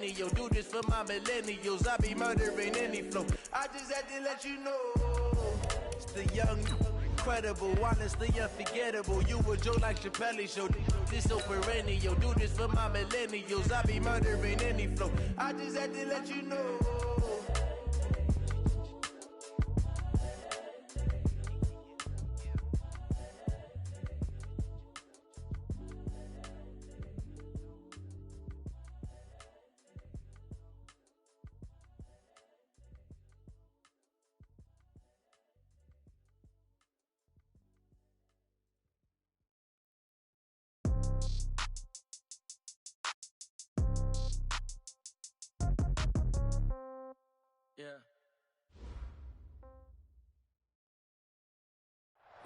Yo, do this for my millennials. I be murdering any flow. I just had to let you know. It's the young, incredible, honestly unforgettable. You a Joe like Chappelle show. This so perennial. Do this for my millennials. I be murdering any flow. I just had to let you know.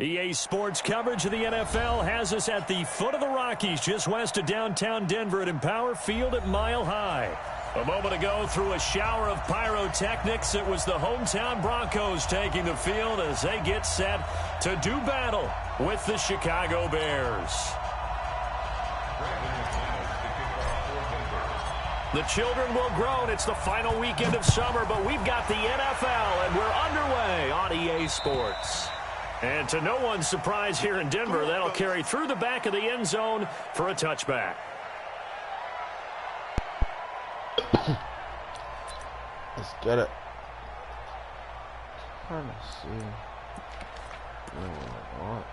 EA Sports coverage of the NFL has us at the foot of the Rockies, just west of downtown Denver at Empower Field at Mile High. A moment ago, through a shower of pyrotechnics, it was the hometown Broncos taking the field as they get set to do battle with the Chicago Bears. The children will groan. It's the final weekend of summer, but we've got the NFL, and we're underway on EA Sports. And to no one's surprise here in Denver, that'll carry through the back of the end zone for a touchback. Let's get it. Trying to see. What?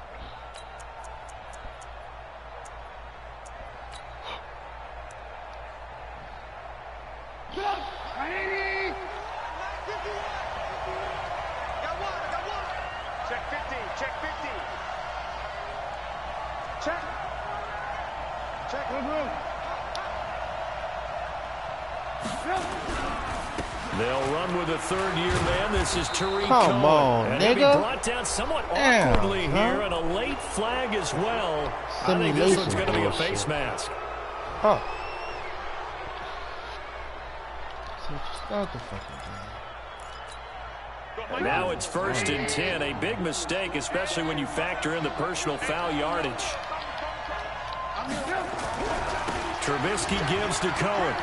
They'll run with a third-year man. This is Tariq Cohen. Come on, and nigga. He'll be brought down somewhat awkwardly here, and a late flag as well. I think this one's going to be a face mask. Huh. So just start the fucking game. And now it's 1st and 10. A big mistake, especially when you factor in the personal foul yardage. Trubisky gives to Cohen.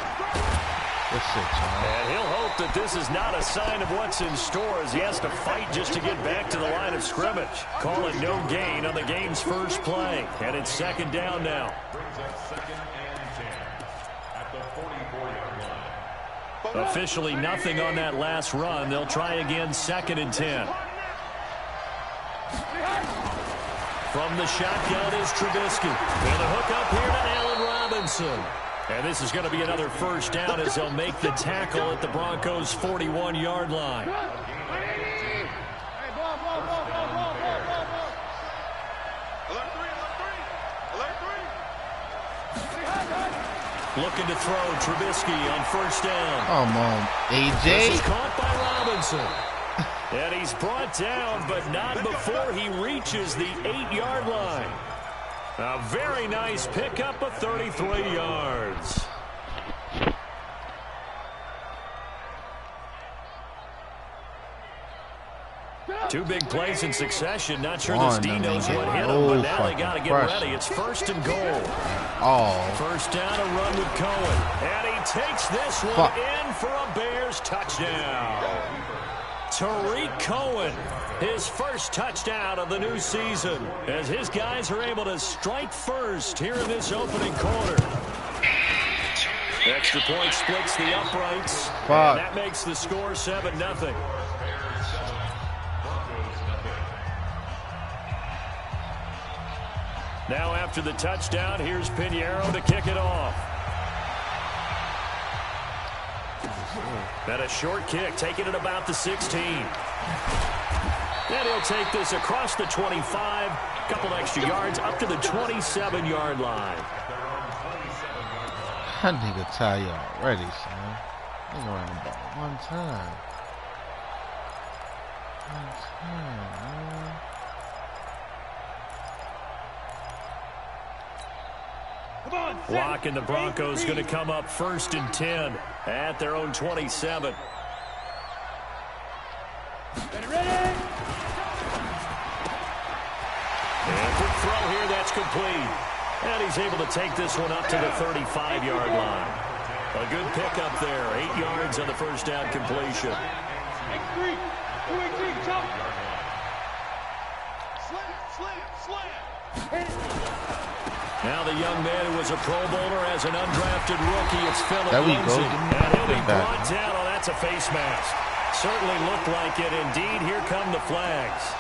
And he'll hope that this is not a sign of what's in store as he has to fight just to get back to the line of scrimmage. Call it no gain on the game's first play. And it's 2nd down now. Officially nothing on that last run. They'll try again 2nd and 10. From the shotgun is Trubisky. And a hook up here to Allen Robinson. And this is going to be another first down as they'll make the tackle at the Broncos' 41-yard line. Looking to throw Trubisky on 1st down. Come on, AJ. This is caught by Robinson. And he's brought down, but not before he reaches the 8-yard line. A very nice pickup of 33 yards. Two big plays in succession. Not sure this D knows what hit him, but now they got to get ready. It's 1st and goal. First down, a run with Cohen. And he takes this one in for a Bears touchdown. Tariq Cohen, his first touchdown of the new season, as his guys are able to strike first here in this opening quarter. Extra point splits the uprights, and that makes the score 7-0. Now after the touchdown, here's Pinheiro to kick it off. And a short kick, taking it about the 16. And he'll take this across the 25, a couple extra yards, up to the 27-yard line. I need to tell you already, son. I'm running about one time. Man. Lock and the Broncos going to come up 1st and 10 at their own 27. And quick throw here, that's complete. And he's able to take this one up to the 35-yard line. A good pickup there. 8 yards on the first down completion. X3, 218, jump. Slam. Now the young man who was a Pro Bowler as an undrafted rookie, it's Phillip Lindsay. And he'll be brought down. Oh, that's a face mask. Certainly looked like it. Indeed, here come the flags.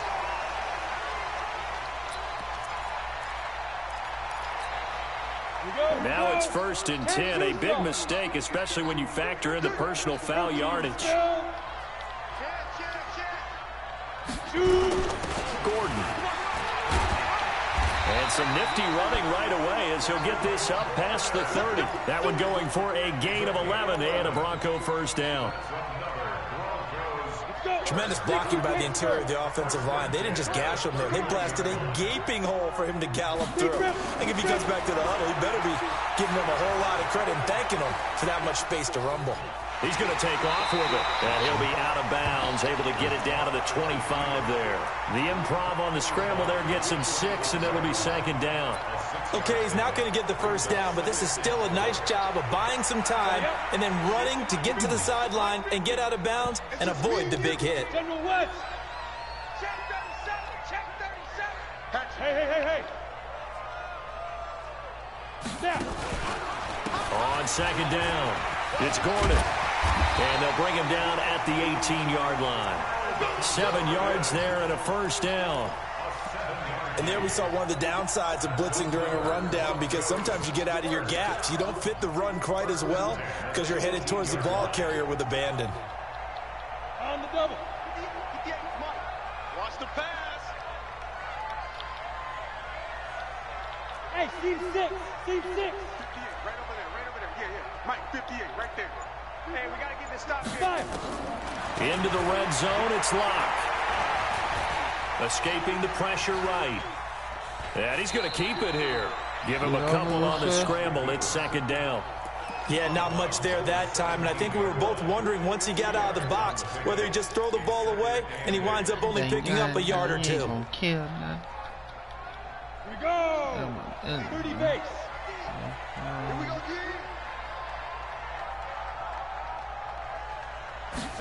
Now it's 1st and 10. A big mistake, especially when you factor in the personal foul yardage. Gordon. And some nifty running right away as he'll get this up past the 30. That one going for a gain of 11 and a Bronco first down. Tremendous blocking by the interior of the offensive line. They didn't just gash him there. They blasted a gaping hole for him to gallop through. I think if he comes back to the huddle, he better be giving him a whole lot of credit and thanking him for that much space to rumble. He's going to take off with it. And he'll be out of bounds, able to get it down to the 25 there. The improv on the scramble there gets him 6, and it'll be 2nd down. Okay, he's not going to get the first down, but this is still a nice job of buying some time and then running to get to the sideline and get out of bounds and avoid the big hit. General West. Check 37. Hey. Snap. On 2nd down, it's Gordon. And they'll bring him down at the 18-yard line. 7 yards there and a first down. And there we saw one of the downsides of blitzing during a rundown, because sometimes you get out of your gaps. You don't fit the run quite as well because you're headed towards the ball carrier with abandon. On the double. Watch the pass. Hey, seat 6. 58, right over there. Yeah. Mike, 58, right there. Hey, we got to get this stop here. Into the red zone, it's Locke. Escaping the pressure right. And he's going to keep it here. Give him a couple on the scramble. It's 2nd down. Yeah, not much there that time. And I think we were both wondering once he got out of the box whether he just throw the ball away and he winds up only picking up a yard or 2. Here we go. 30 base. Here we go,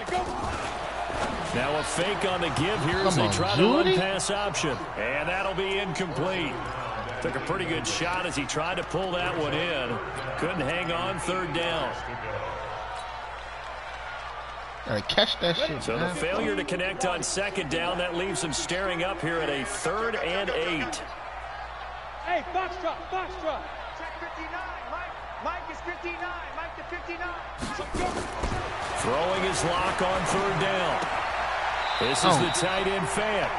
Go. Now a fake on the give here as they try to run pass option. And that'll be incomplete. Took a pretty good shot as he tried to pull that one in. Couldn't hang on. 3rd down. Gotta catch that shit. So the failure to connect on 2nd down, that leaves him staring up here at a 3rd and 8. Hey, foxtrot. Check 59, Mike is 59. Mike to 59. Throwing his Lock on 3rd down. This is the tight end Fant.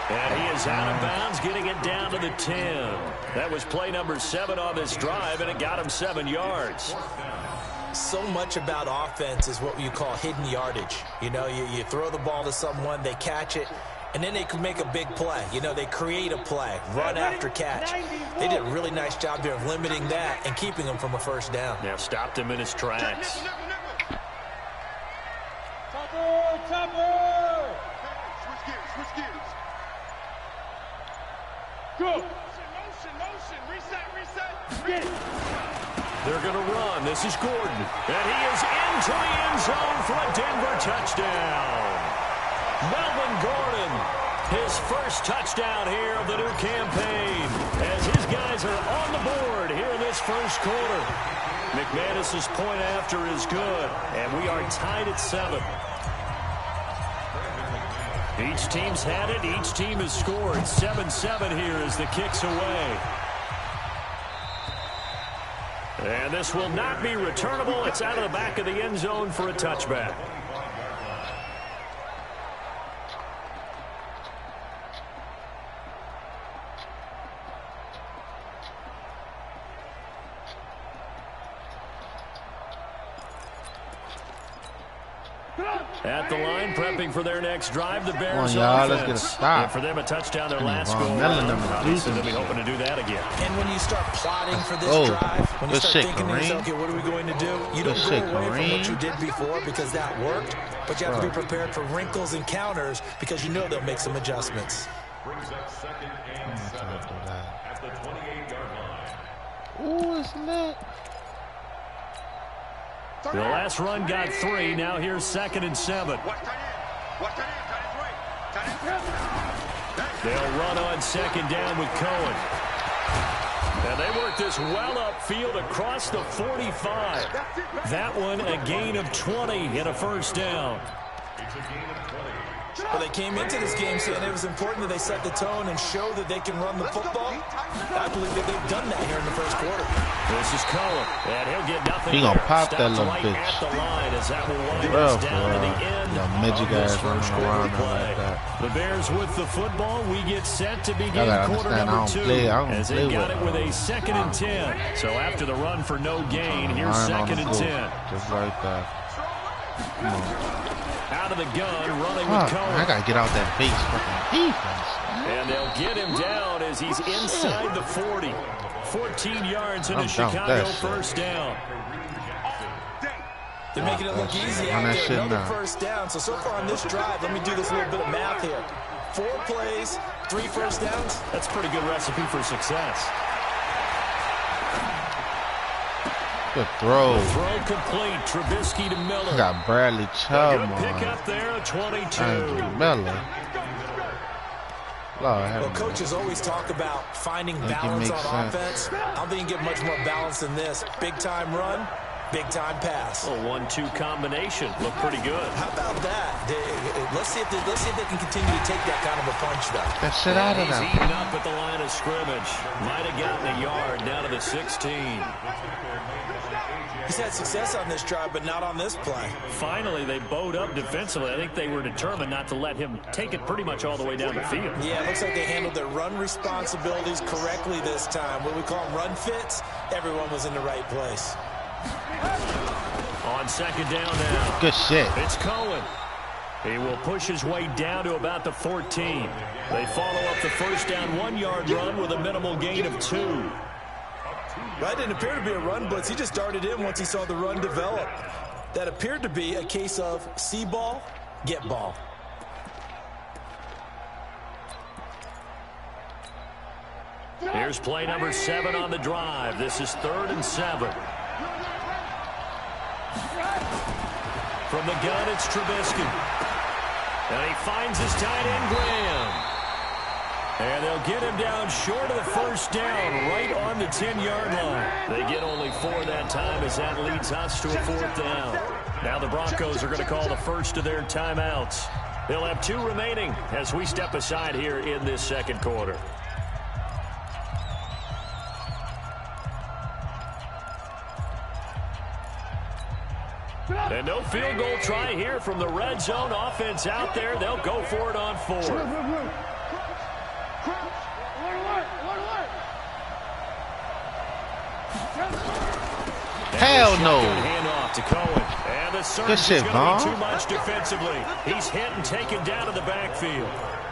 And he is out of bounds, getting it down to the 10. That was play number 7 on this drive, and it got him 7 yards. So much about offense is what you call hidden yardage. You know, you throw the ball to someone, they catch it, and then they can make a big play. You know, they create a play, run after catch. They did a really nice job there of limiting that and keeping him from a first down. Yeah, stopped him in his tracks. Topper! Switch gears. Go! Motion. Reset. Get it. They're going to run. This is Gordon. And he is into the end zone for a Denver touchdown. Melvin Gordon, his first touchdown here of the new campaign, as his guys are on the board here in this first quarter. McManus's point after is good, and we are tied at 7. Each team's had it. Each team has scored. 7-7 here as the kick's away. And this will not be returnable. It's out of the back of the end zone for a touchback. At the line, prepping for their next drive, the Bears offense. Let's get a stop. And for them, a touchdown their last goal. Obviously, they'll be hoping to do that again. And when you start plotting for this drive, when you start thinking to yourself, okay, what are we going to do? You don't go away from what you did before because that worked, but you have to be prepared for wrinkles and counters because you know they'll make some adjustments. Ooh, it's lit. The last run got 3. Now here's 2nd and 7. They'll run on 2nd down with Cohen. And they work this well upfield across the 45. That one a gain of 20 and a 1st down. Well, they came into this game saying it was important that they set the tone and show that they can run the football. I believe that they've done that here in the 1st quarter. This is Cohen, and he'll get nothing. He gonna pop that little right bitch. At the line as that will wind us down to the end midget of this guys first running quarter around play. like that. The Bears with the football. We get set to begin quarter number 2 as they got it with a 2nd and 10. So after the run for no gain, here's 2nd and 10. Just like that. Come on. Out of the gun, running with Cohen. I gotta get out that base fucking defense. And they'll get him down as he's inside the 40. 14 yards in a Chicago 1st down. They're making it look easy out there. Another 1st down. So far on this drive, let me do this little bit of math here. 4 plays, 3 1st downs. That's a pretty good recipe for success. Good throw. The throw complete. Trubisky to Miller. Got Bradley Chubb on. Good pick up there at 22. Miller. Well, coaches always talk about finding balance on offense. I don't think you get much more balance than this. Big-time run, big-time pass. A 1-2 combination. Look pretty good. How about that? Let's see if they can continue to take that kind of a punch, though. That shit out of He's there. eating up at the line of scrimmage. Might have gotten a yard down to the 16. He's had success on this drive, but not on this play. Finally, they bowed up defensively. I think they were determined not to let him take it pretty much all the way down the field. Yeah, it looks like they handled their run responsibilities correctly this time. What we call them run fits, everyone was in the right place. On 2nd down now. Good shit. It's Cohen. He will push his way down to about the 14. They follow up the 1st down 1-yard run with a minimal gain of 2. That didn't appear to be a run blitz. He just darted in once he saw the run develop. That appeared to be a case of see ball, get ball. Here's play number 7 on the drive. This is 3rd and 7. From the gun, it's Trubisky. And he finds his tight end, Graham. And they'll get him down short of the 1st down, right on the 10-yard line. They get only 4 that time as that leads us to a 4th down. Now the Broncos are going to call the first of their timeouts. They'll have 2 remaining as we step aside here in this 2nd quarter. And no field goal try here from the red zone. Offense out there. They'll go for it on 4th. Hell no. Handoff to Cohen. And the surge is going to be too much defensively. He's hit and taken down to the backfield.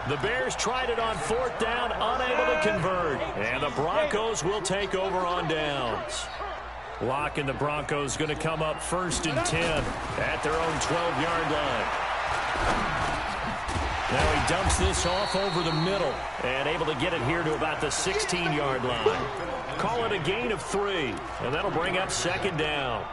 The Bears tried it on 4th down, unable to convert. And the Broncos will take over on downs. Locke and the Broncos going to come up 1st and 10 at their own 12-yard line. Now he dumps this off over the middle and able to get it here to about the 16-yard line. Call it a gain of 3, and that'll bring up 2nd down.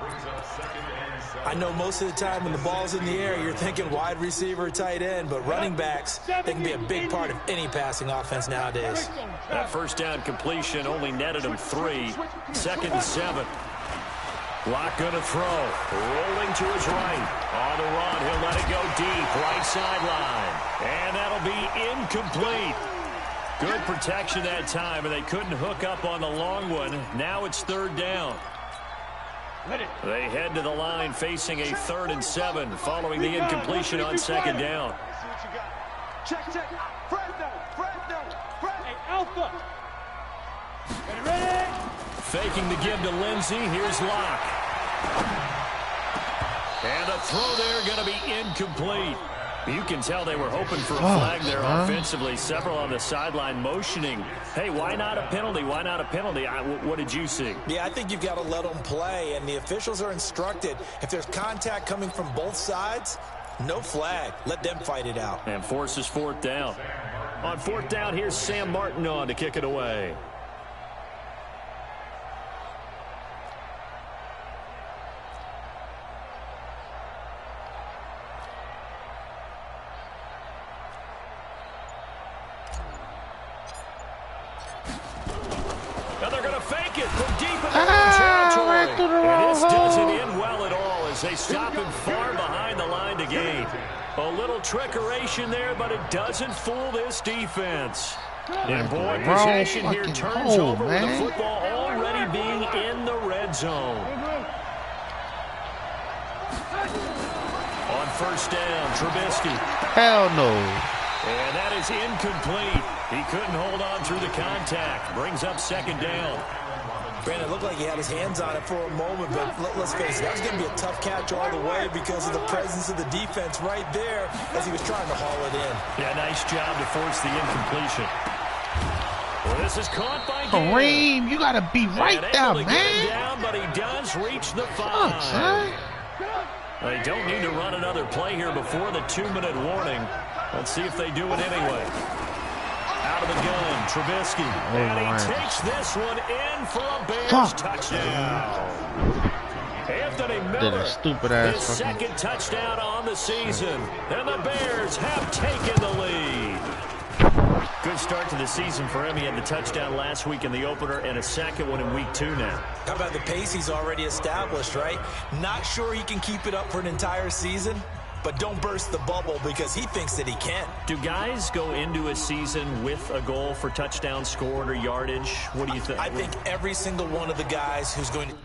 I know most of the time when the ball's in the air, you're thinking wide receiver, tight end, but running backs, they can be a big part of any passing offense nowadays. That 1st down completion only netted him 3. 2nd and 7. Locke going to throw. Rolling to his right. On the run, he'll let it go deep. Right sideline. And that'll be incomplete. Good protection that time, and they couldn't hook up on the long one. Now it's 3rd down. They head to the line facing a 3rd and 7 following the incompletion on 2nd down. Check. Hey, Alpha. Ready? Faking the give to Lindsey. Here's Locke. And the throw there going to be incomplete. You can tell they were hoping for a flag there offensively. Several on the sideline motioning. Hey, why not a penalty? Why not a penalty? What did you see? Yeah, I think you've got to let them play, and the officials are instructed. If there's contact coming from both sides, no flag. Let them fight it out. And forces 4th down. On 4th down, here's Sam Martin on to kick it away. from deep in their own territory. Right through the and this doesn't hole. end well at all as they stop him far behind the line to gain. A little trickeration there, but it doesn't fool this defense. And boy, possession here turns over with the football already being in the red zone. On first down, Trubisky. Hell no. And that is incomplete. He couldn't hold on through the contact. Brings up second down. Brandon, it looked like he had his hands on it for a moment, but let's face it, that was going to be a tough catch all the way because of the presence of the defense right there as he was trying to haul it in. Yeah, nice job to force the incompletion. Well, this is caught by Kareem, you got to be right there, man. Get him down, but he does reach the 5. They don't need to run another play here before the 2-minute warning. Let's see if they do it anyway. Out of the gun, Trubisky. And he takes this one in for a Bears touchdown. Anthony Miller, his second touchdown on the season. And the Bears have taken the lead. Good start to the season for him. He had the touchdown last week in the opener and a second one in week 2 now. How about the pace he's already established, right? Not sure he can keep it up for an entire season, but don't burst the bubble because he thinks that he can. Do guys go into a season with a goal for touchdown scored or yardage? What do you think? I think every single one of the guys who's going to...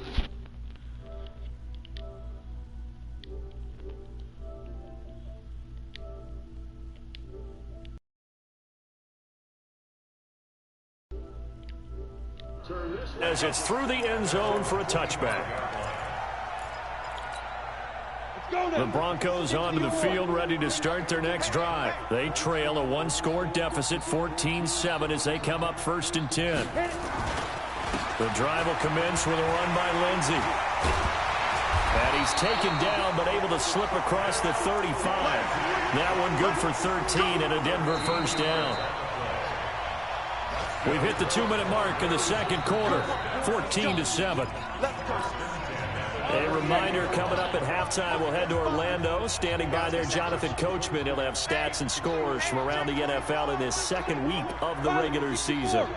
As it's through the end zone for a touchback. The Broncos onto the field ready to start their next drive. They trail a 1-score deficit, 14-7 as they come up 1st and 10. The drive will commence with a run by Lindsey. And he's taken down but able to slip across the 35. That one good for 13 and a Denver first down. We've hit the 2-minute mark in the second quarter, 14-7. A reminder coming up at halftime, we'll head to Orlando. Standing by there, Jonathan Coachman. He'll have stats and scores from around the NFL in this second week of the regular season.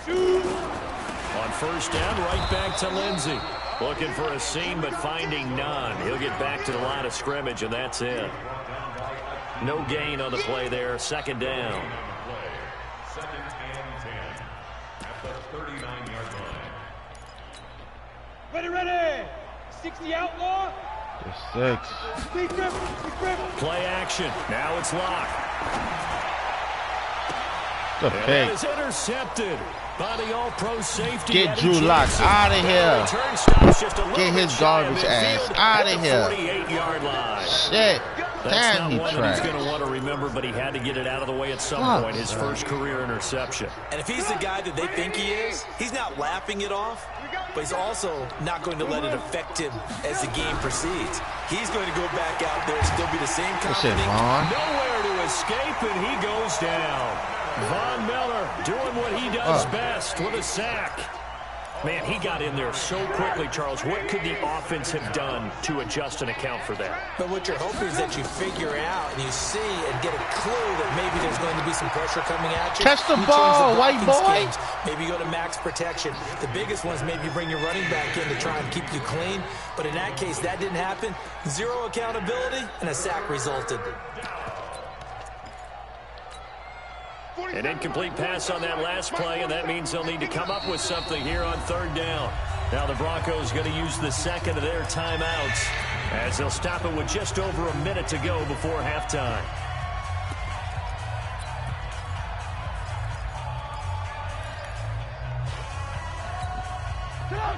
On first down, right back to Lindsey. Looking for a seam, but finding none. He'll get back to the line of scrimmage, and that's it. No gain on the play there. Second down. Ready. 60 outlaw. 6. Play action. Now it's locked. The pick is intercepted by the all-pro safety. Get Drew Lock out of here. Get his garbage ass out of here. 48-yard line. Shit. That's Damn, not one that he's trash. going to want to remember, but he had to get it out of the way at some point. His first career interception. And if he's the guy that they think he is, he's not laughing it off, but he's also not going to let it affect him as the game proceeds. He's going to go back out there and still be the same confident. Nowhere to escape, and he goes down. Von Miller doing what he does best with a sack. Man, he got in there so quickly, Charles. What could the offense have done to adjust and account for that? But what you're hoping is that you figure out and you see and get a clue that maybe there's going to be some pressure coming at you. Catch the ball, white boy. Schemes. Maybe you go to max protection. The biggest ones, maybe you bring your running back in to try and keep you clean. But in that case, that didn't happen. Zero accountability, and a sack resulted. An incomplete pass on that last play, and that means they'll need to come up with something here on third down. Now the Broncos going to use the second of their timeouts as they'll stop it with just over a minute to go before halftime.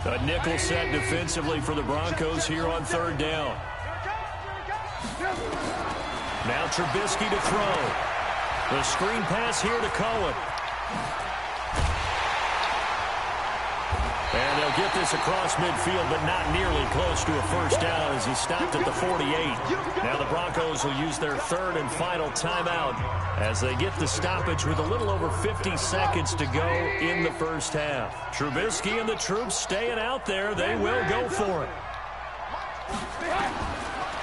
A nickel set defensively for the Broncos here on third down. Now Trubisky to throw. The screen pass here to Cohen. And they'll get this across midfield, but not nearly close to a first down as he stopped at the 48. Now the Broncos will use their third and final timeout as they get the stoppage with a little over 50 seconds to go in the first half. Trubisky and the troops staying out there. They will go for it.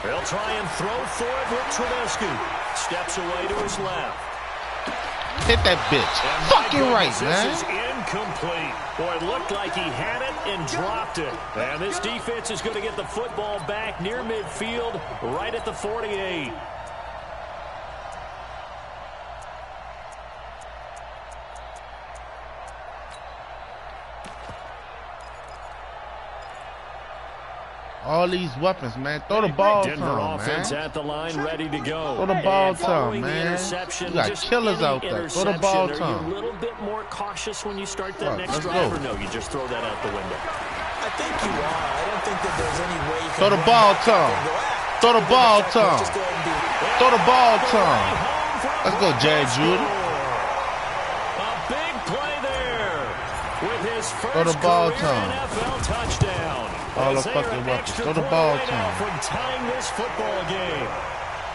They'll try and throw for it with Trubisky. Steps away to his left. Hit that bitch. Fucking right, man. This is incomplete. Boy, it looked like he had it and dropped it. And this defense is going to get the football back near midfield, right at the 48. All these weapons, man. Throw the ball to him, offense man. At the line, ready to go. Throw the ball to him, man. You got killers out there. Throw the ball to him. Are you a little bit more cautious when you start that next drive, or no? You just throw that out the window. I think you are. I don't think that there's any way you can throw the ball to him. Throw the ball to him. Throw the ball to him. Let's go, Jerry Judy. A big play there with his first throw the ball to him. NFL touchdown. All the fucking weapons. Throw the ball to him. From tying this football game.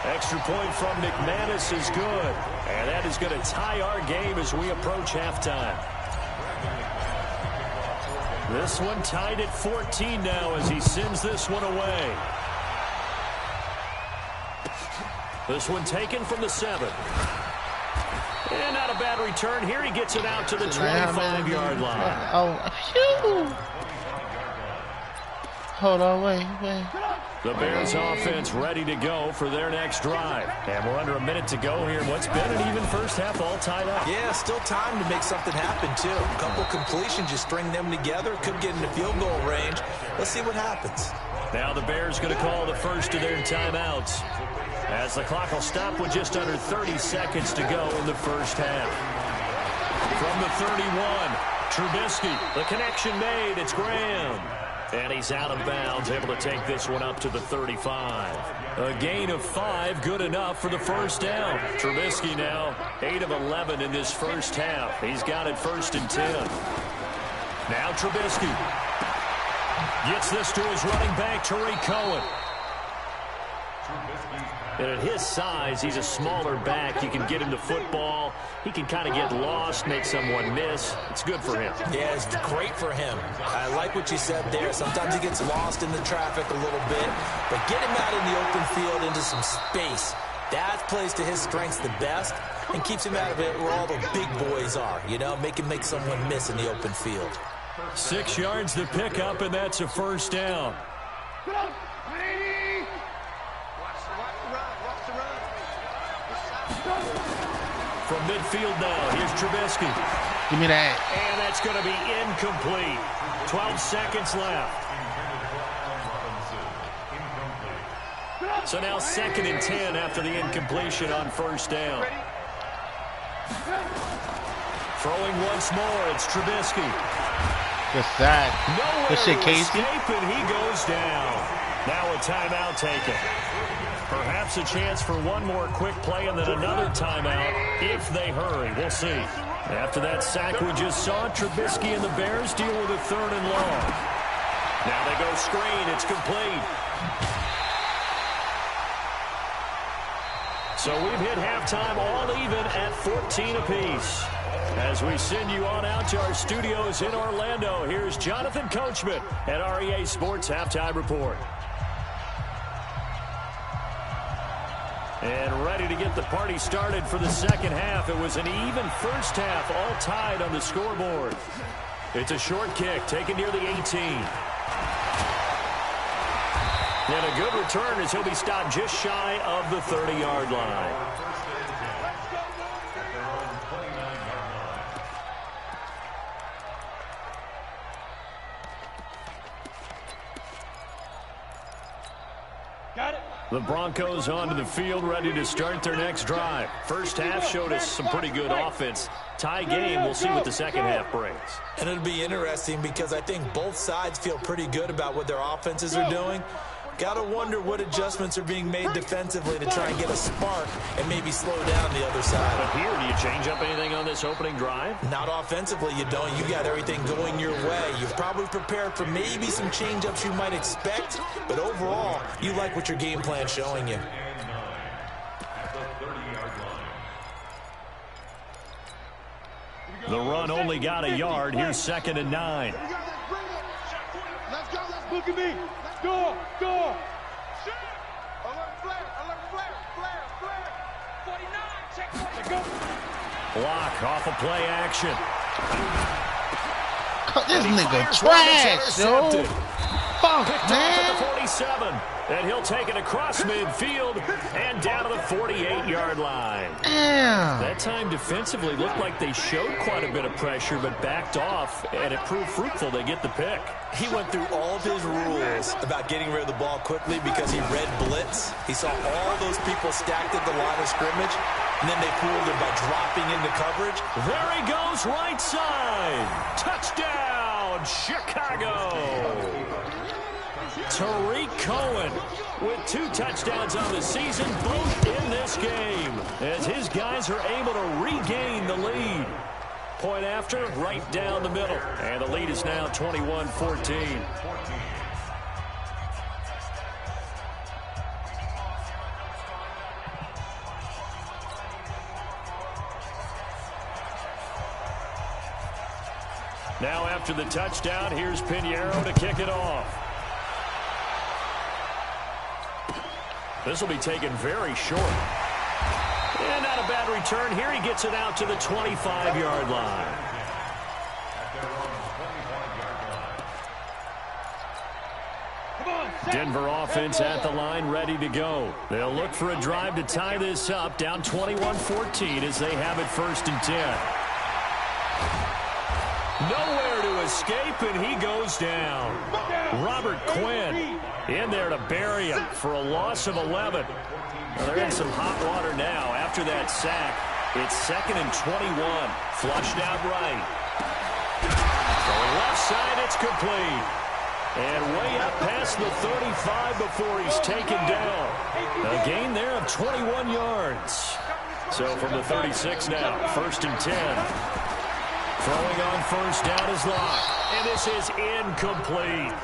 Extra point from McManus is good. And that is going to tie our game as we approach halftime. This one tied at 14 now as he sends this one away. This one taken from the 7. And not a bad return. Here he gets it out to the 25-yard line. Oh, phew. Hold on, wait. The Bears offense ready to go for their next drive. And we're under a minute to go here. What's been an even first half, all tied up. Yeah, still time to make something happen, too. A couple completions, you string them together. Could get into field goal range. Let's see what happens. Now the Bears going to call the first of their timeouts, as the clock will stop with just under 30 seconds to go in the first half. From the 31, Trubisky. The connection made. It's Graham. And he's out of bounds, able to take this one up to the 35. A gain of 5, good enough for the first down. Trubisky now 8 of 11 in this first half. He's got it 1st and 10. Now Trubisky gets this to his running back, Tariq Cohen. And at his size, he's a smaller back. You can get him the football. He can kind of get lost, make someone miss. It's good for him. Yeah, it's great for him. I like what you said there. Sometimes he gets lost in the traffic a little bit. But get him out in the open field into some space. That plays to his strengths the best and keeps him out of it where all the big boys are. You know, make him make someone miss in the open field. 6 yards to pick up, and that's a first down. From midfield now, here's Trubisky. Give me that. And that's going to be incomplete. 12 seconds left. So now 2nd and 10 after the incompletion on first down. Throwing once more, it's Trubisky. Just that. Good shit, Casey. And he goes down. Now a timeout taken. Perhaps a chance for one more quick play and then another timeout if they hurry. We'll see. After that sack we just saw, Trubisky and the Bears deal with a 3rd and long. Now they go screen. It's complete. So we've hit halftime all even at 14 apiece. As we send you on out to our studios in Orlando, here's Jonathan Coachman at REA Sports Halftime Report. And ready to get the party started for the second half. It was an even first half, all tied on the scoreboard. It's a short kick taken near the 18. And a good return as he'll be stopped just shy of the 30-yard line. Got it. The Broncos onto the field, ready to start their next drive. First half showed us some pretty good offense. Tie game, we'll see what the second half brings. And it'll be interesting because I think both sides feel pretty good about what their offenses are doing. Got to wonder what adjustments are being made defensively to try and get a spark and maybe slow down the other side. But here, do you change up anything on this opening drive? Not offensively, you don't. You got everything going your way. You've probably prepared for maybe some change-ups you might expect, but overall, you like what your game plan's showing you. The run only got a yard. Here's 2nd and 9. Let's go. Let's look at me. Go. Alert flare. 49. Check. Let's go. Block off of play action. This nigga trash, yo. Fuck, man. At the 47. And he'll take it across midfield and down to the 48-yard line. Damn. That time defensively looked like they showed quite a bit of pressure but backed off, and it proved fruitful to get the pick. He went through all of his rules about getting rid of the ball quickly because he read blitz. He saw all those people stacked at the line of scrimmage, and then they fooled him by dropping into coverage. There he goes, right side. Touchdown, Chicago. Tariq Cohen with 2 touchdowns on the season, both in this game, as his guys are able to regain the lead. Point after, right down the middle, and the lead is now 21-14. Now after the touchdown, here's Pinheiro to kick it off. This will be taken very short. And not a bad return. Here he gets it out to the 25-yard line. Denver offense at the line, ready to go. They'll look for a drive to tie this up, down 21-14 as they have it 1st and 10. Nowhere to escape, and he goes down. Robert Quinn in there to bury him for a loss of 11. Well, they're in some hot water now. After that sack, it's 2nd and 21. Flushed out right. Going left side, it's complete. And way up past the 35 before he's taken down. A gain there of 21 yards. So from the 36 now, 1st and 10. Throwing on 1st down is Locke. And this is incomplete.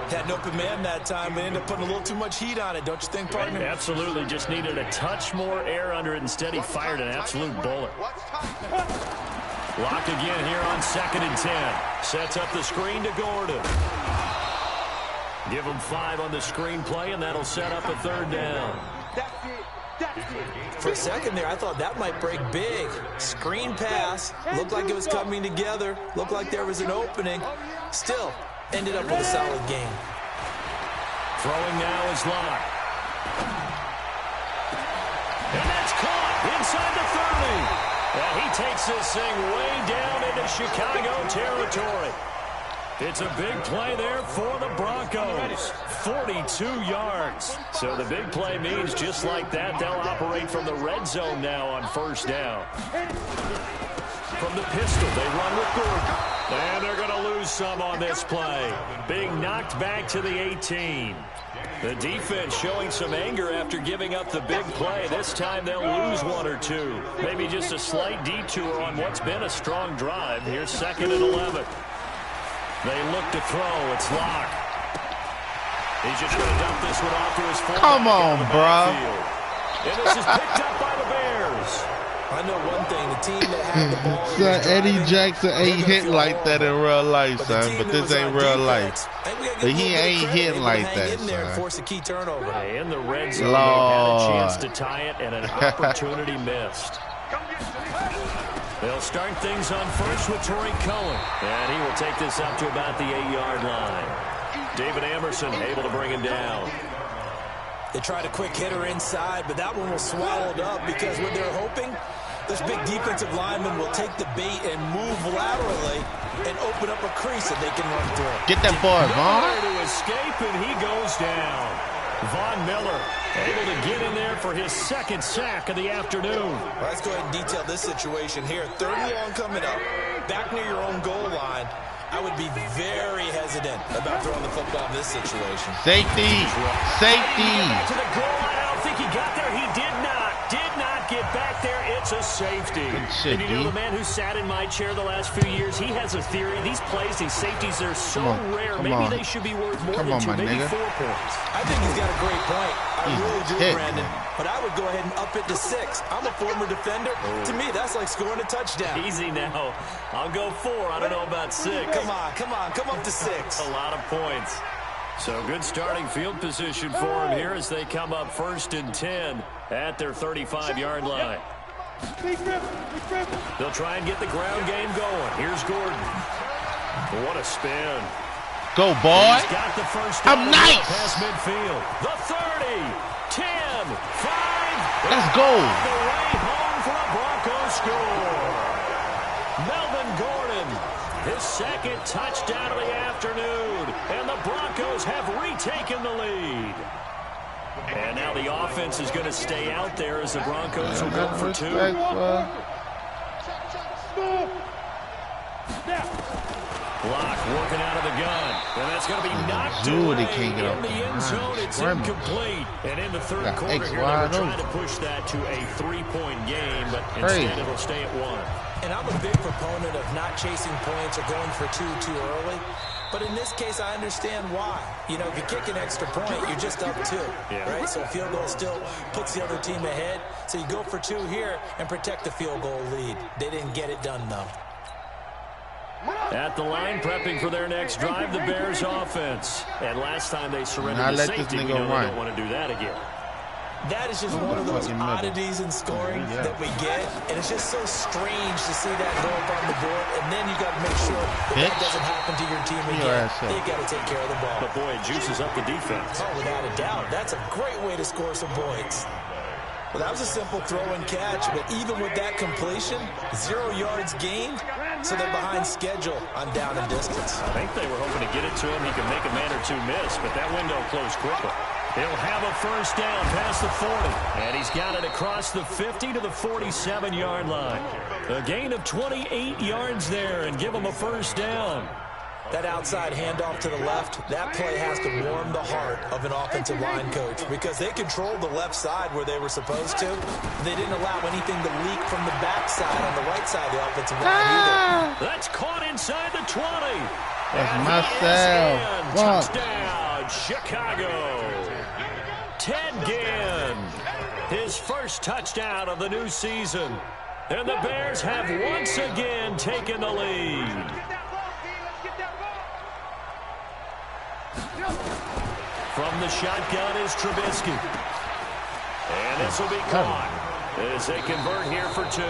Had an open man that time, but ended up putting a little too much heat on it, don't you think, partner? Absolutely. Just needed a touch more air under it. Instead, he fired an absolute bullet. Locke again here on 2nd and 10. Sets up the screen to Gordon. Give him 5 on the screen play, and that'll set up a 3rd down. For a second there, I thought that might break big. Screen pass. Looked like it was coming together. Looked like there was an opening. Still, ended up with a solid game. Throwing now is Locke. And that's caught inside the 30. And he takes this thing way down into Chicago territory. It's a big play there for the Broncos. 42 yards. So the big play means just like that, they'll operate from the red zone now on 1st down. From the pistol, they run with Gordon. And they're going to lose some on this play. Being knocked back to the 18. The defense showing some anger after giving up the big play. This time they'll lose 1 or 2. Maybe just a slight detour on what's been a strong drive. Here's 2nd and 11. They look to throw. It's Locke. He's just going to dump this one off to his fullback. Come on, bro. And this is picked up by the Bears. I know one thing, the team that had the ball. Son, Eddie Jackson ain't hitting like that in real life, son. But this ain't real life. But he ain't hitting like that, son. Force a key turnover. In the red zone, they had a chance to tie it, and an opportunity missed. They'll start things on 1st with Tariq Cohen. And he will take this up to about the 8-yard line. David Emerson able to bring him down. They tried a quick hitter inside, but that one was swallowed up because what they're hoping, this big defensive lineman will take the bait and move laterally and open up a crease that they can run through. Get that boy, Vaughn. Nowhere to escape, and he goes down. Von Miller able to get in there for his 2nd sack of the afternoon. Well, let's go ahead and detail this situation here. 3rd and long coming up, back near your own goal line. I would be very hesitant about throwing the football in this situation. Safety. Safety. To the goal line. I don't think he got there. He did not get back there. It's a safety. Shit, and you know, the man who sat in my chair the last few years, he has a theory. These plays, these safeties, they're so rare. Maybe they should be worth more than 2, maybe 4 points. I think he's got a great point. I really do, Brandon. But I would go ahead and up it to 6. I'm a former defender. To me, that's like scoring a touchdown. Easy now. I'll go 4. I don't know about 6. Come on. Come up to 6. A lot of points. So good starting field position for him here as they come up 1st and 10 at their 35-yard line. They'll try and get the ground game going. Here's Gordon. What a spin. Go, boy. He's got the first down. I'm nice. Past midfield. The 30, 10, 5. Let's go. The way home for a Broncos score. Melvin Gordon, his second touchdown of the afternoon. And the Broncos have retaken the lead. And now the offense is going to stay out there as the Broncos will go for 2. Block working out of the gun. And that's going to be knocked away in the end zone. It's incomplete. And in the third quarter here, they were trying to push that to a 3-point game, but instead it'll stay at 1. And I'm a big proponent of not chasing points or going for 2 too early. But in this case, I understand why. You know, if you kick an extra point, you're just up 2, right? So a field goal still puts the other team ahead. So you go for 2 here and protect the field goal lead. They didn't get it done, though. At the line, prepping for their next drive, the Bears offense. And last time they surrendered to safety, we know they don't want to do that again. That is just one of those oddities in scoring that we get. And it's just so strange to see that go up on the board. And then you got to make sure that doesn't happen to your team again. You got to take care of the ball. But boy, it juices up the defense. Oh, without a doubt. That's a great way to score some points. Well, that was a simple throw and catch, but even with that completion, 0 yards gained, so they're behind schedule on down and distance. I think they were hoping to get it to him. He could make a man or 2 miss, but that window closed quickly. He'll have a first down past the 40, and he's got it across the 50 to the 47-yard line. A gain of 28 yards there, and give him a first down. That outside handoff to the left, that play has to warm the heart of an offensive line coach because they controlled the left side where they were supposed to. They didn't allow anything to leak from the backside on the right side of the offensive line either. That's caught inside the 20. That's myself. Touchdown, Chicago. Ted Ginn, his first touchdown of the new season. And the Bears have once again taken the lead. From the shotgun is Trubisky. And this will be caught as they convert here for 2.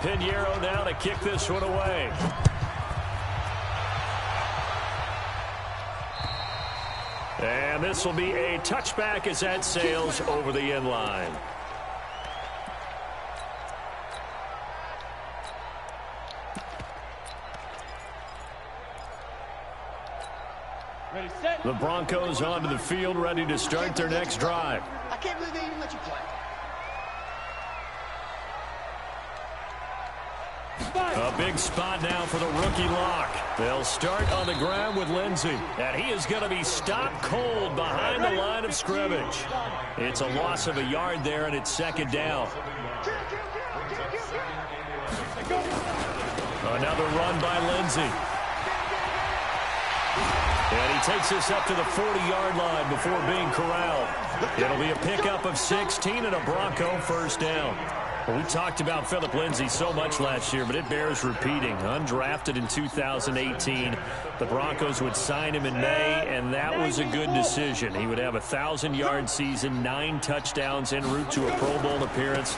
Pinheiro now to kick this one away. And this will be a touchback as that sails over the end line. The Broncos onto the field, ready to start their next drive. I can't believe they even let you play. A big spot now for the rookie lock. They'll start on the ground with Lindsey, and he is going to be stopped cold behind the line of scrimmage. It's a loss of a yard there, and it's second down. Another run by Lindsey. And he takes this up to the 40-yard line before being corralled. It'll be a pickup of 16 and a Bronco first down. Well, we talked about Phillip Lindsay so much last year, but it bears repeating. Undrafted in 2018, the Broncos would sign him in May, and that was a good decision. He would have a 1,000-yard season, 9 touchdowns en route to a Pro Bowl appearance.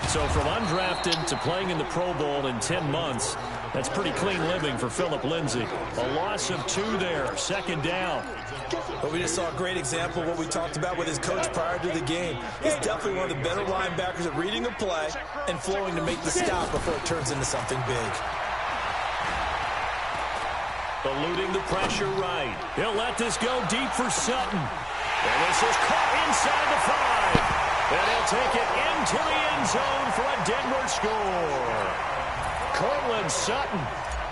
So from undrafted to playing in the Pro Bowl in 10 months, that's pretty clean living for Phillip Lindsay. A loss of 2 there, second down. But we just saw a great example of what we talked about with his coach prior to the game. He's definitely one of the better linebackers at reading a play and flowing to make the stop before it turns into something big. Eluding the pressure right. He'll let this go deep for Sutton. And this is caught inside the 5. And he'll take it into the end zone for a Denver score. Cortland Sutton,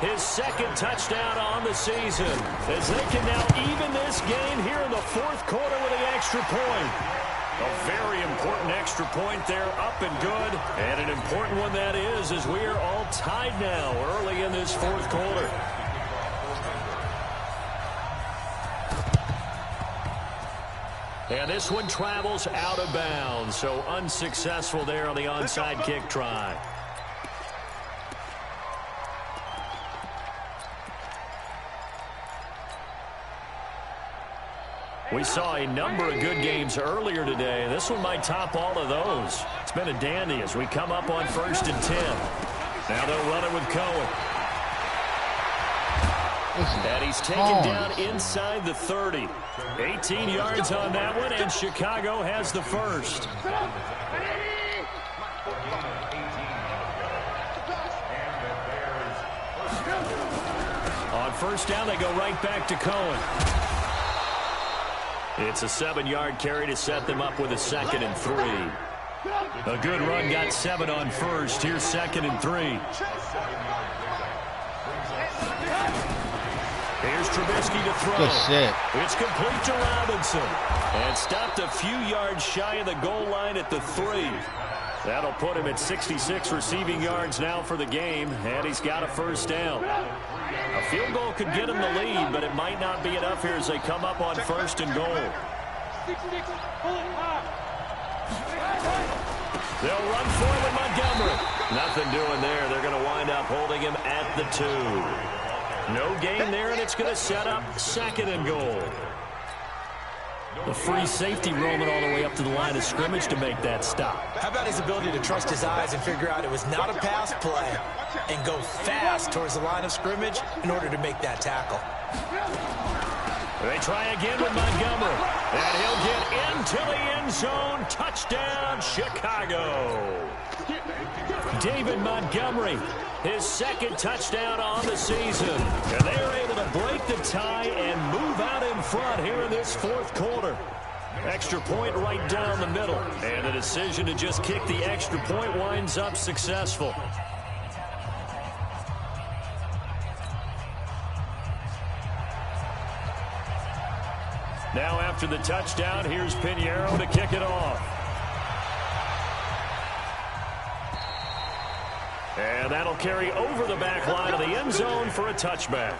his second touchdown on the season, as they can now even this game here in the 4th quarter with an extra point. A very important extra point there, up and good. And an important one that is, as we are all tied now early in this 4th quarter. And this one travels out of bounds, so unsuccessful there on the onside kick try. We saw a number of good games earlier today. This one might top all of those. It's been a dandy as we come up on 1st and 10. Now they'll run it with Cohen. And he's taken down inside the 30. 18 yards on that one, and Chicago has the first. On 1st down, they go right back to Cohen. It's a 7-yard carry to set them up with a 2nd and 3. A good run got 7 on 1st. Here's 2nd and 3. Here's Trubisky to throw. Good shit. It's complete to Robinson. And stopped a few yards shy of the goal line at the 3. That'll put him at 66 receiving yards now for the game, and he's got a 1st down. A field goal could get him the lead, but it might not be enough here as they come up on 1st and goal. They'll run for it with Montgomery. Nothing doing there. They're going to wind up holding him at the 2. No gain there, and it's going to set up 2nd and goal. The free safety roaming all the way up to the line of scrimmage to make that stop. How about his ability to trust his eyes and figure out it was not a pass play and go fast towards the line of scrimmage in order to make that tackle. They try again with Montgomery, and he'll get into the end zone. Touchdown, Chicago. David Montgomery, his 2nd touchdown on the season. And they are able to break the tie and move out in front here in this 4th quarter. Extra point right down the middle. And the decision to just kick the extra point winds up successful. Now after the touchdown, here's Pinheiro to kick it off. And that'll carry over the back line of the end zone for a touchback.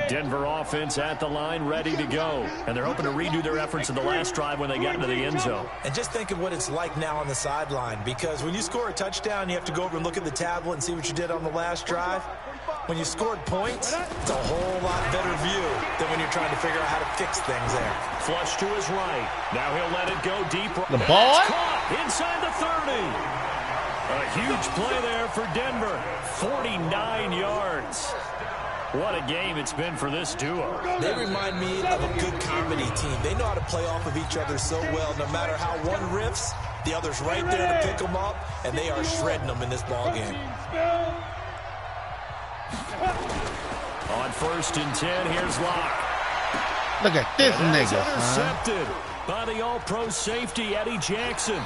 Denver offense at the line, ready to go. And they're hoping to redo their efforts in the last drive when they got into the end zone. And just think of what it's like now on the sideline, because when you score a touchdown, you have to go over and look at the tablet and see what you did on the last drive. When you scored points, it's a whole lot better view than when you're trying to figure out how to fix things there. Flush to his right. Now he'll let it go deep. The ball? Caught inside the 30. A huge play there for Denver. 49 yards. What a game it's been for this duo. They remind me of a good comedy team. They know how to play off of each other so well. No matter how one riffs, the other's right there to pick them up, and they are shredding them in this ball game. On 1st and 10, here's Locke. Look at this nigga. Intercepted by the all-pro safety, Eddie Jackson.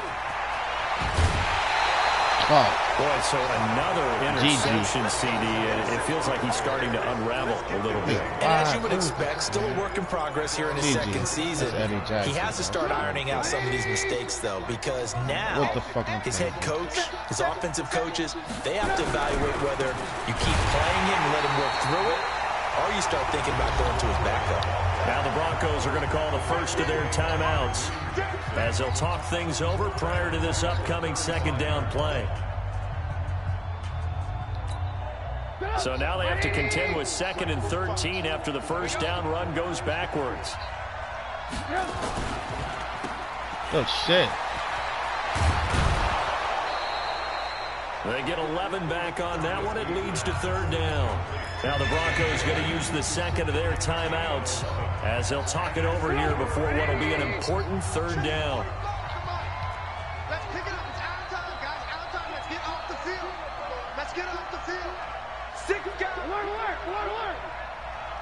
Oh. Boy, so another interception, CD. It feels like he's starting to unravel a little bit. And as you would expect, still a work in progress here in his 2nd season. He has to start ironing out some of these mistakes, though, because now his head coach, his offensive coaches, they have to evaluate whether you keep playing him and let him work through it, or you start thinking about going to his backup. Now the Broncos are going to call the first of their timeouts as they'll talk things over prior to this upcoming 2nd down play. So now they have to contend with 2nd and 13 after the 1st down run goes backwards. Oh, shit. They get 11 back on that one. It leads to 3rd down. Now the Broncos going to use the 2nd of their timeouts as they'll talk it over here before what will be an important 3rd down. Let's pick it up. It's out time, guys. Out time. Let's get off the field. Let's get off the field. 6 guys. Work.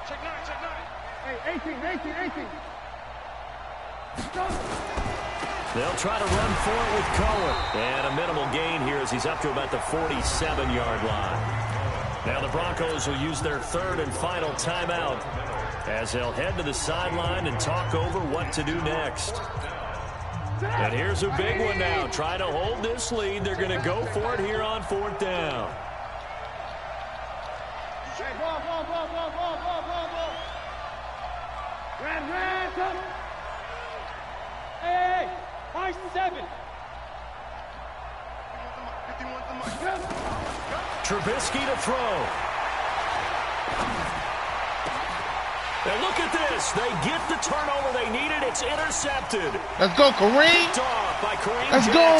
Check 9, check 9. Hey, 18. Go. They'll try to run for it with Cohen. And a minimal gain here as he's up to about the 47-yard line. Now the Broncos will use their 3rd and final timeout as they'll head to the sideline and talk over what to do next. And here's a big one now. Trying to hold this lead. They're going to go for it here on 4th down. Hey, ball. Ran, come. Hey, 5-7. Trubisky to throw. And look at this. They get the turnover they needed. It's intercepted. Let's go, Kareem. Let's go.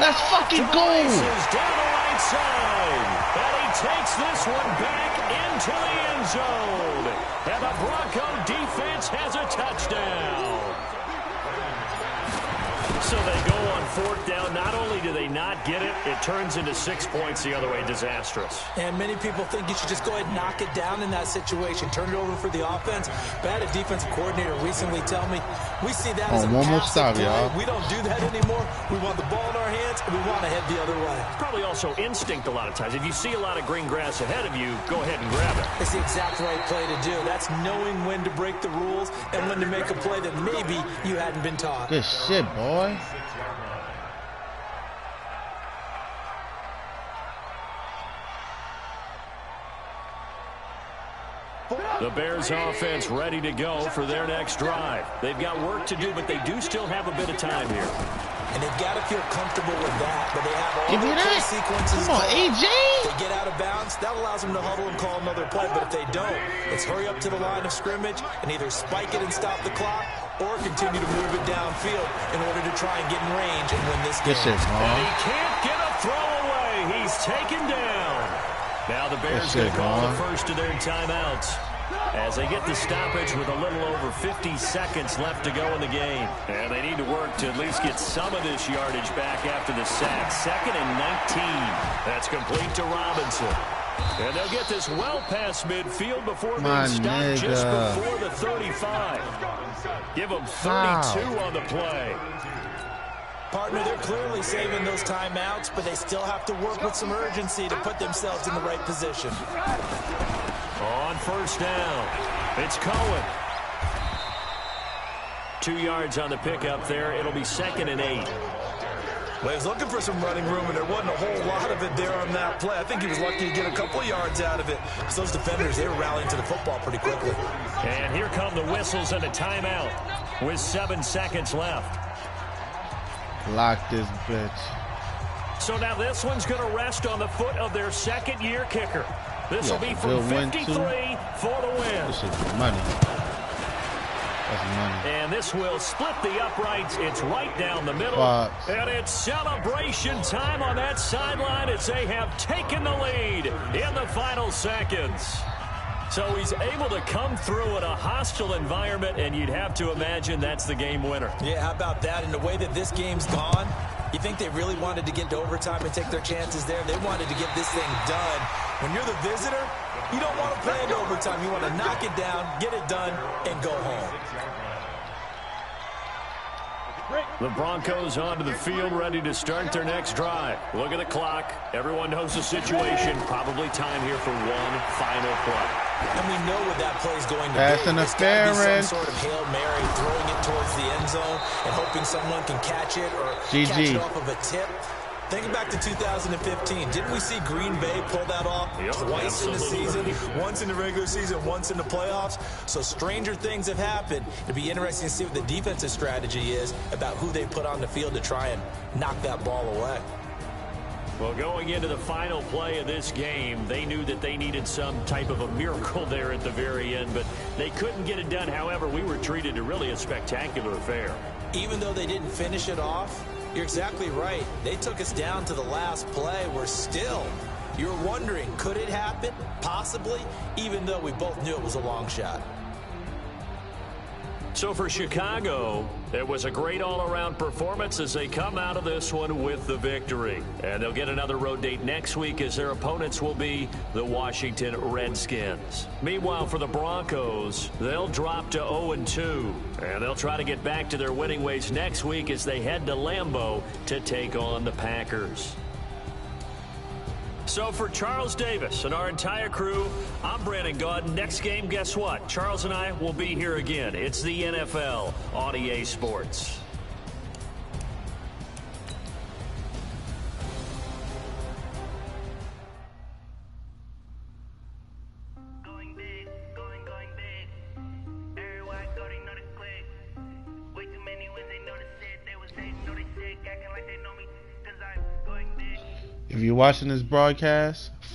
Let's fucking go. Down the right side. And he takes this one back into the end zone. And the Bronco defense has a touchdown. So they go on fourth down. Not only do they not get it, it turns into 6 points the other way. Disastrous. And many people think you should just go ahead and knock it down in that situation. Turn it over for the offense. But I had a defensive coordinator recently tell me, we see that as a passive play. We don't do that anymore. We want the ball in our hands, and we want to head the other way. It's probably also instinct a lot of times. If you see a lot of green grass ahead of you, go ahead and grab it. It's the exact right play to do. That's knowing when to break the rules and when to make a play that maybe you hadn't been taught. Good shit, boy. The Bears offense ready to go for their next drive. They've got work to do, but they do still have a bit of time here. And they've got to feel comfortable with that, but they have all the play sequences. Come on, AJ. They get out of bounds. That allows them to huddle and call another play, but if they don't, it's hurry up to the line of scrimmage and either spike it and stop the clock or continue to move it downfield in order to try and get in range and win this game. And he can't get a throw away. He's taken down. Now the Bears going to call the first of their timeouts as they get the stoppage with a little over 50 seconds left to go in the game. And they need to work to at least get some of this yardage back after the sack. 2nd and 19. That's complete to Robinson. And they'll get this well past midfield before being stopped just before the 35. Give them 32 on the play. Partner, they're clearly saving those timeouts, but they still have to work with some urgency to put themselves in the right position. On first down, it's Cohen. 2 yards on the pickup there. It'll be 2nd and 8. Well, he was looking for some running room, and there wasn't a whole lot of it there on that play. I think he was lucky to get a couple of yards out of it. So those defenders, they were rallying to the football pretty quickly. And here come the whistles and a timeout with 7 seconds left. Lock this bitch. So now this one's going to rest on the foot of their second-year kicker. This will be from 53 for the win. This is money. That's money. And this will split the uprights. It's right down the middle. And it's celebration time on that sideline as they have taken the lead in the final seconds. So he's able to come through in a hostile environment, and you'd have to imagine that's the game winner. Yeah, how about that? In the way that this game's gone, you think they really wanted to get to overtime and take their chances there? They wanted to get this thing done. When you're the visitor, you don't want to play into overtime. You want to knock it down, get it done, and go home. The Broncos onto the field, ready to start their next drive. Look at the clock. Everyone knows the situation. Probably time here for one final play. And we know what that play is going to Pass be. interference. It's some sort of Hail Mary, throwing it towards the end zone and hoping someone can catch it or catch it off of a tip. Thinking back to 2015, didn't we see Green Bay pull that off twice in the season? Once in the regular season, once in the playoffs. So stranger things have happened. It'd be interesting to see what the defensive strategy is about who they put on the field to try and knock that ball away. Well, going into the final play of this game, they knew that they needed some type of a miracle there at the very end, but they couldn't get it done. However, we were treated to really a spectacular affair. Even though they didn't finish it off, you're exactly right. They took us down to the last play. We're still, you're wondering, could it happen? Possibly, even though we both knew it was a long shot. So for Chicago, it was a great all-around performance as they come out of this one with the victory. And they'll get another road date next week as their opponents will be the Washington Redskins. Meanwhile, for the Broncos, they'll drop to 0-2. And they'll try to get back to their winning ways next week as they head to Lambeau to take on the Packers. So for Charles Davis and our entire crew, I'm Brandon Gaudin. Next game, guess what? Charles and I will be here again. It's the NFL on EA Sports. Going big, going big. Everywhere I go, they know the click. Way too many when they know the shit. They was hating, know they sick, acting like they know me. 'Cause I'm going big. If you're watching this broadcast,